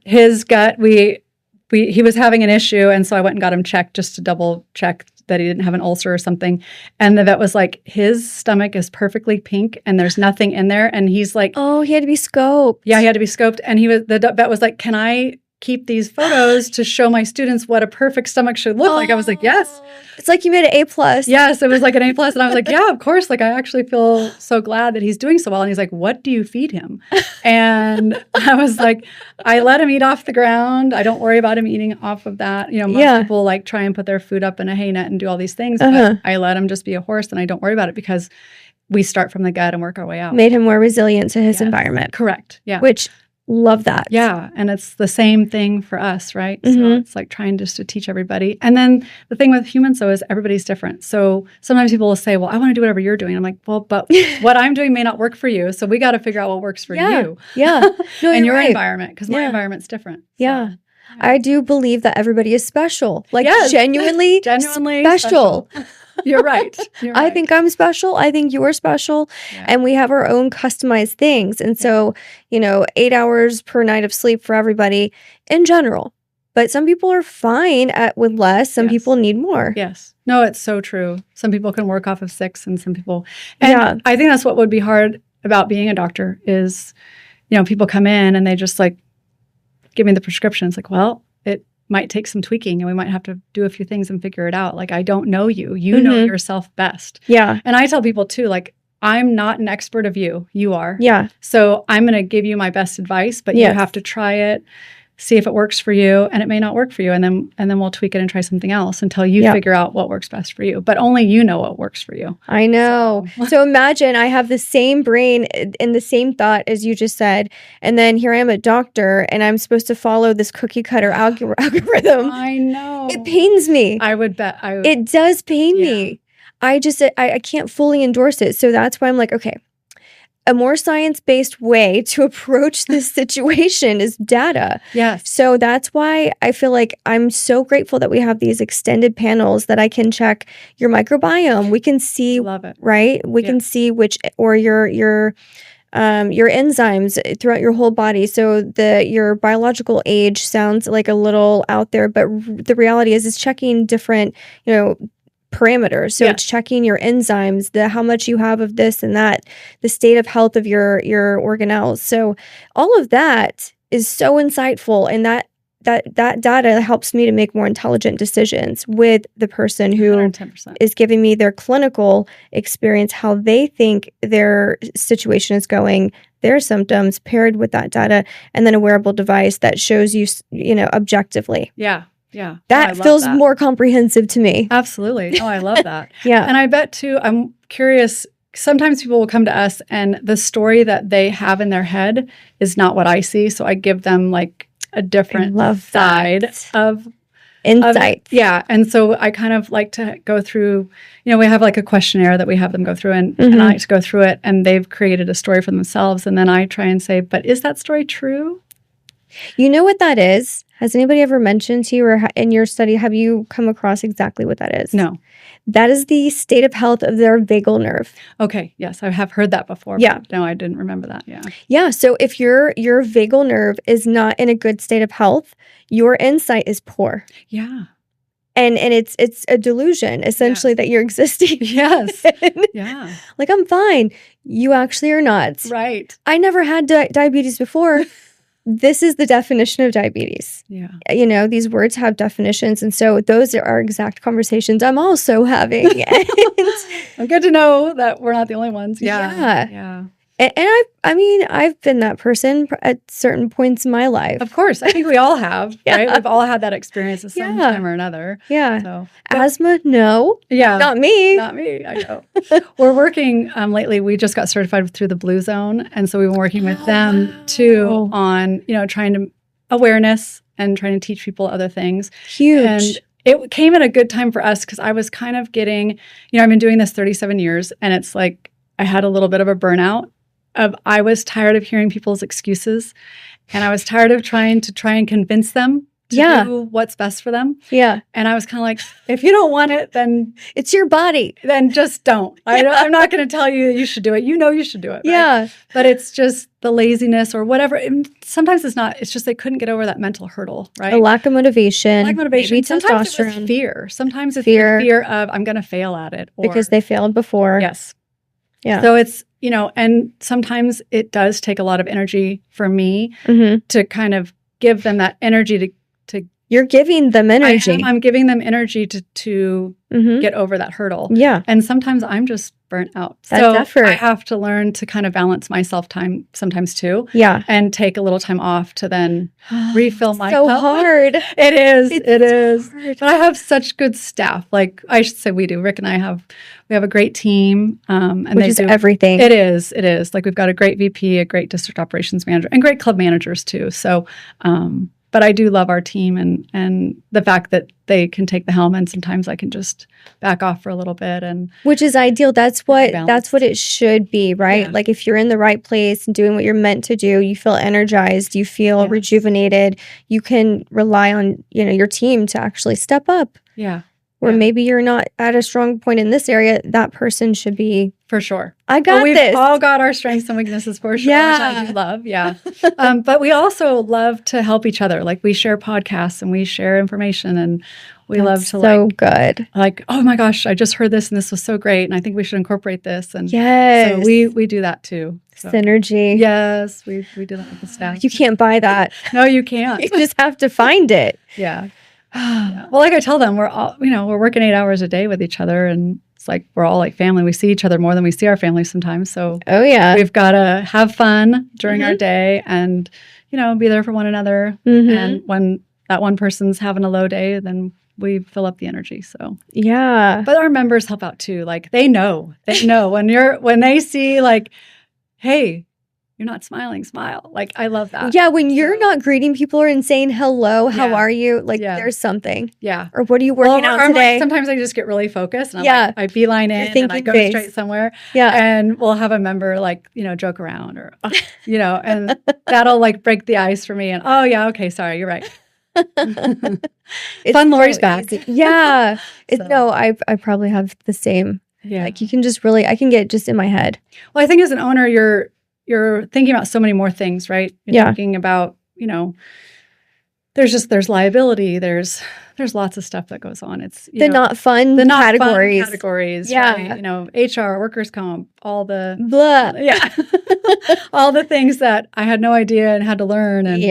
his gut, he was having an issue, and so I went and got him checked just to double check that he didn't have an ulcer or something. And the vet was like, his stomach is perfectly pink and there's nothing in there. And he's like, oh, he had to be scoped. Yeah, he had to be scoped. And the vet was like, can I keep these photos to show my students what a perfect stomach should look like? I was like, yes. It's like you made an A+. Yes, it was like an A+. And I was like, yeah, of course. Like, I actually feel so glad that he's doing so well. And he's like, what do you feed him? And I was like, I let him eat off the ground. I don't worry about him eating off of that. Most people like try and put their food up in a hay net and do all these things. But I let him just be a horse and I don't worry about it because we start from the gut and work our way out. Made him more resilient to his environment. Correct. Yeah. Which, love that. Yeah. And it's the same thing for us, right? So it's like trying just to teach everybody. And then the thing with humans, though, is everybody's different. So sometimes people will say, well, I want to do whatever you're doing. I'm like, well, but what I'm doing may not work for you. So we got to figure out what works for you. Yeah. No, and your right. environment, because my environment's different. Yeah. I do believe that everybody is special. Like genuinely special. You're right. I think I'm special. I think you're special. Yeah. And we have our own customized things. And so, 8 hours per night of sleep for everybody in general. But some people are fine with less. Some people need more. Yes. No, it's so true. Some people can work off of 6 and some people. And I think that's what would be hard about being a doctor is, people come in and they just like give me the prescription. It's like, well, it might take some tweaking and we might have to do a few things and figure it out. Like, I don't know you. You know yourself best. Yeah. And I tell people too, like, I'm not an expert of you. You are. Yeah. So I'm going to give you my best advice, but you have to try it, see if it works for you, and it may not work for you. And then we'll tweak it and try something else until you figure out what works best for you. But only you know what works for you. I know. So imagine I have the same brain and the same thought as you just said. And then here I am a doctor and I'm supposed to follow this cookie cutter algorithm. I know. It pains me. I would bet. It does pain me. I can't fully endorse it. So that's why I'm like, okay, a more science-based way to approach this situation is data. Yes. So that's why I feel like I'm so grateful that we have these extended panels that I can check your microbiome. We can see, Love it. right? We can see which, or your enzymes throughout your whole body. So your biological age sounds like a little out there, but the reality is it's checking different, parameters. So it's checking your enzymes, how much you have of this and that, the state of health of your organelles. So all of that is so insightful, and that data helps me to make more intelligent decisions with the person who 110%. is giving me their clinical experience, how they think their situation is going, their symptoms paired with that data, and then a wearable device that shows you, objectively. Yeah. Yeah. That feels more comprehensive to me. Absolutely. Oh, I love that. Yeah. And I bet too, I'm curious, sometimes people will come to us and the story that they have in their head is not what I see. So I give them like a different side of insight. Yeah. And so I kind of like to go through, we have like a questionnaire that we have them go through and I like to go through it, and they've created a story for themselves. And then I try and say, but is that story true? You know what that is? Has anybody ever mentioned to you, or in your study, have you come across exactly what that is? No. That is the state of health of their vagal nerve. Okay. Yes, I have heard that before. Yeah. No, I didn't remember that. Yeah. Yeah. So if your vagal nerve is not in a good state of health, your insight is poor. Yeah. And it's a delusion, essentially, that you're existing. Yes. Yeah. Like, I'm fine. You actually are not. Right. I never had diabetes before. This is the definition of diabetes. Yeah. These words have definitions. And so those are exact conversations I'm also having. Well, good to know that we're not the only ones. Yeah. Yeah. And I've been that person at certain points in my life. Of course. I think we all have, right? We've all had that experience at some time or another. Yeah. So, asthma? No. Yeah. Not me. Not me. I know. We're working lately. We just got certified through the Blue Zone. And so we've been working with them too on, trying to awareness and trying to teach people other things. Huge. And it came at a good time for us because I was kind of getting, I've been doing this 37 years, and it's like I had a little bit of a burnout. I was tired of hearing people's excuses, and I was tired of trying and convince them to do what's best for them. Yeah. And I was kind of like, if you don't want it, then it's your body. Then just don't. I'm not going to tell you that you should do it. You should do it. Right? Yeah. But it's just the laziness or whatever. And sometimes it's not. It's just they couldn't get over that mental hurdle, right? A lack of motivation. Maybe sometimes testosterone. it was fear. Sometimes it's fear of I'm going to fail at it. Because they failed before. Yes. Yeah. So it's, and sometimes it does take a lot of energy for me to kind of give them that energy to you're giving them energy. I'm giving them energy to get over that hurdle. Yeah. And sometimes I'm just burnt out. That's effort. I have to learn to kind of balance myself time sometimes too. Yeah. And take a little time off to then refill my cup. So hard. It is. It is. Hard. But I have such good staff. Like I should say we do. Rick and I have a great team. And which is everything. It is. It is. Like we've got a great VP, a great district operations manager, and great club managers too. So but I do love our team and the fact that they can take the helm, and sometimes I can just back off for a little bit, and which is ideal. That's what it should be, right? Yeah. Like if you're in the right place and doing what you're meant to do, you feel energized, you feel rejuvenated, you can rely on, your team to actually step up. Yeah. Or maybe you're not at a strong point in this area, that person should be. For sure. I got this. We've all got our strengths and weaknesses for sure, which I do love. Yeah. But we also love to help each other. Like we share podcasts and we share information, and we love to so good. Like, oh my gosh, I just heard this and this was so great, and I think we should incorporate this. And so we do that too. So. Synergy. Yes, we do that with the staff. You can't buy that. No, you can't. You just have to find it. Yeah. Well, like I tell them, we're all, we're working 8 hours a day with each other, and it's like we're all like family. We see each other more than we see our family sometimes. So we've got to have fun during our day, and be there for one another. And when that one person's having a low day, then we fill up the energy. So but our members help out too. Like they know when they see like, hey, you're not smiling, smile. Like, I love that. Yeah, when you're not greeting people and saying hello, how are you? Like, there's something. Yeah. Or what are you working out today? Like, sometimes I just get really focused and I'm like, I beeline in and I go straight somewhere. Yeah. And we'll have a member like, joke around or, and that'll like break the ice for me. And okay, sorry, you're right. Fun Laurie's back. Yeah. No, I probably have the same. Yeah. Like you can just really, I can get just in my head. Well, I think as an owner, you're thinking about so many more things, right? You're thinking about, there's liability, there's lots of stuff that goes on. It's not fun categories. Yeah. Right? HR, workers' comp, all the blah. Yeah. all the things that I had no idea and had to learn. And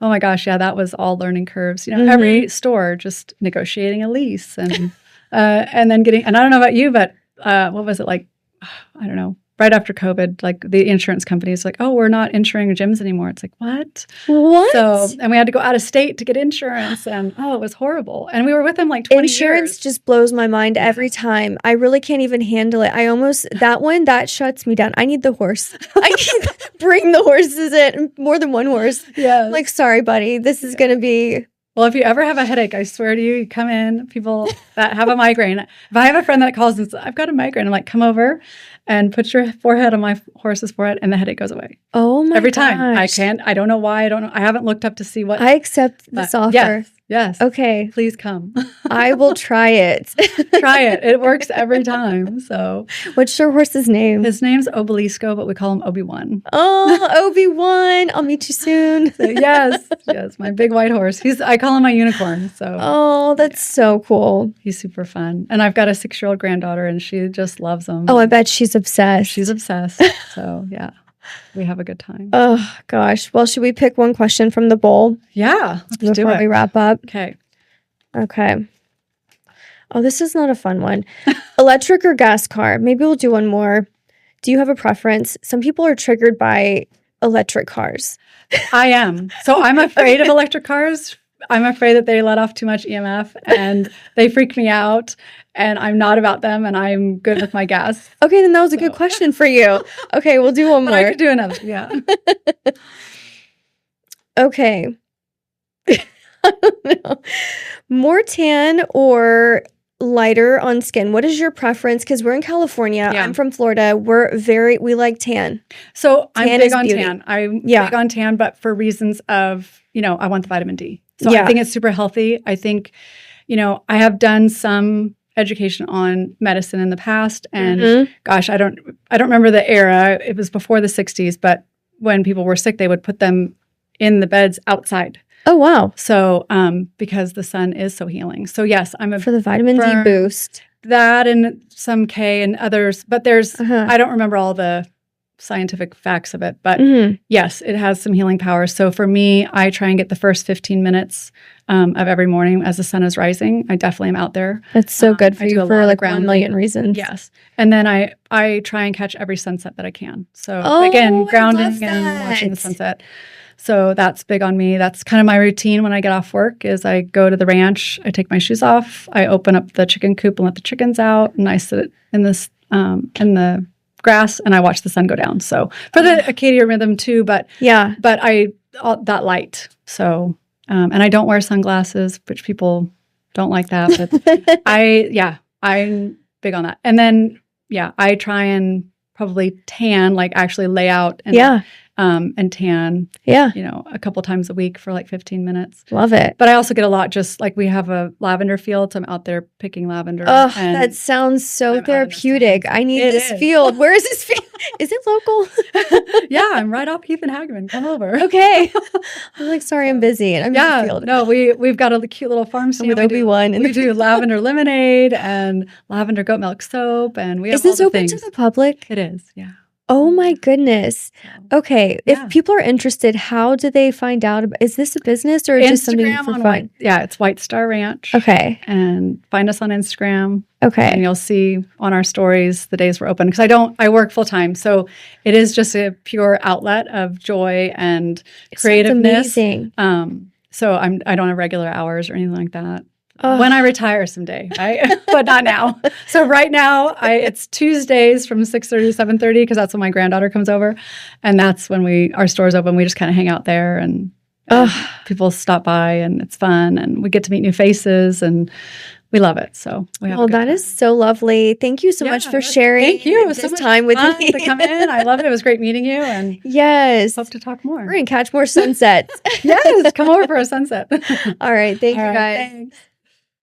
oh my gosh, that was all learning curves. Every store just negotiating a lease and then getting, and I don't know about you, but what was it like? I don't know. Right after COVID, like the insurance company is like, oh, we're not insuring gyms anymore. It's like, what? So, and we had to go out of state to get insurance and it was horrible. And we were with them like 20 Insurance years. just blows my mind every time. I really can't even handle it. That shuts me down. I need the horse. I can bring the horses in, more than one horse. Yeah. Like, sorry, buddy, this is going to be... Well, if you ever have a headache, I swear to you come in, people that have a migraine. If I have a friend that calls and says, I've got a migraine, I'm like, come over and put your forehead on my horse's forehead and the headache goes away. Oh my Every time. I don't know why. I haven't looked up to see what. I accept this offer. Yes. Okay. Please come. I will try it. Try it. It works every time. So. What's your horse's name? His name's Obelisco, but we call him Obi-Wan. Oh, Obi-Wan. I'll meet you soon. So, yes. My big white horse. I call him my unicorn. So. Oh, that's so cool. He's super fun. And I've got a 6-year-old granddaughter and she just loves him. Oh, I bet she's obsessed. She's obsessed. So, yeah. We have a good time. Oh, gosh. Well, should we pick one question from the bowl? Yeah. Before we wrap up? Okay. Oh, this is not a fun one. Electric or gas car? Maybe we'll do one more. Do you have a preference? Some people are triggered by electric cars. I am. So I'm afraid of electric cars. I'm afraid that they let off too much EMF and they freak me out. And I'm not about them, and I'm good with my gas. Okay, then that was a good question for you. Okay, we'll do one more. I could do another, yeah. Okay. I don't know. More tan or lighter on skin? What is your preference? Because we're in California. Yeah. I'm from Florida. We like tan. So I'm big on tan. I'm big on tan, but for reasons of, I want the vitamin D. So I think it's super healthy. I think, I have done some education on medicine in the past, and gosh, I don't remember the era. It was before the 60s, but when people were sick, they would put them in the beds outside. Oh wow! So because the sun is so healing. So yes, I'm for the vitamin D boost. That and some K and others, but there's I don't remember all the scientific facts of it, but yes, it has some healing power. So for me, I try and get the first 15 minutes of every morning as the sun is rising. I definitely am out there. That's so good for you for like 1 million reasons. Yes. And then I try and catch every sunset that I can. So again, grounding and watching the sunset. So that's big on me. That's kind of my routine when I get off work is I go to the ranch, I take my shoes off, I open up the chicken coop and let the chickens out, and I sit in the grass and I watch the sun go down. So for the circadian rhythm too, but that light. So and I don't wear sunglasses, which people don't like that, but I'm big on that. And then I try and probably tan, like actually lay out and tan, a couple times a week for like 15 minutes. Love it. But I also get a lot, just like we have a lavender field, so I'm out there picking lavender. Oh, that sounds so therapeutic. I need this field. Where is this field? Is it local? Yeah, I'm right off Heath and Hageman. Come over. Okay. I'm like, sorry, I'm busy. And I'm in the field. No, we've got a cute little farm stand with Obi-Wan. We do lavender lemonade and lavender goat milk soap, and we have Is this all the open things. to the public? It is, yeah. Oh my goodness. Okay. If people are interested, how do they find out? Is this a business or just something for fun? It's White Star Ranch. Okay. And find us on Instagram. Okay. And you'll see on our stories the days we're open. Because I work full time. So it is just a pure outlet of joy and creativeness. Amazing. So I don't have regular hours or anything like that. when I retire someday, right? But not now. So right now, it's Tuesdays from 6:30 to 7:30 because that's when my granddaughter comes over, and that's when our store's open. We just kind of hang out there, and people stop by, and it's fun, and we get to meet new faces, and we love it. So that is so lovely. Thank you so much for sharing. Thank you. It was so much time with me to come in. I love it. It was great meeting you. And yes, hope to talk more. We're gonna catch more sunsets. Yes, come over for a sunset. All right. Thank you guys. Thanks.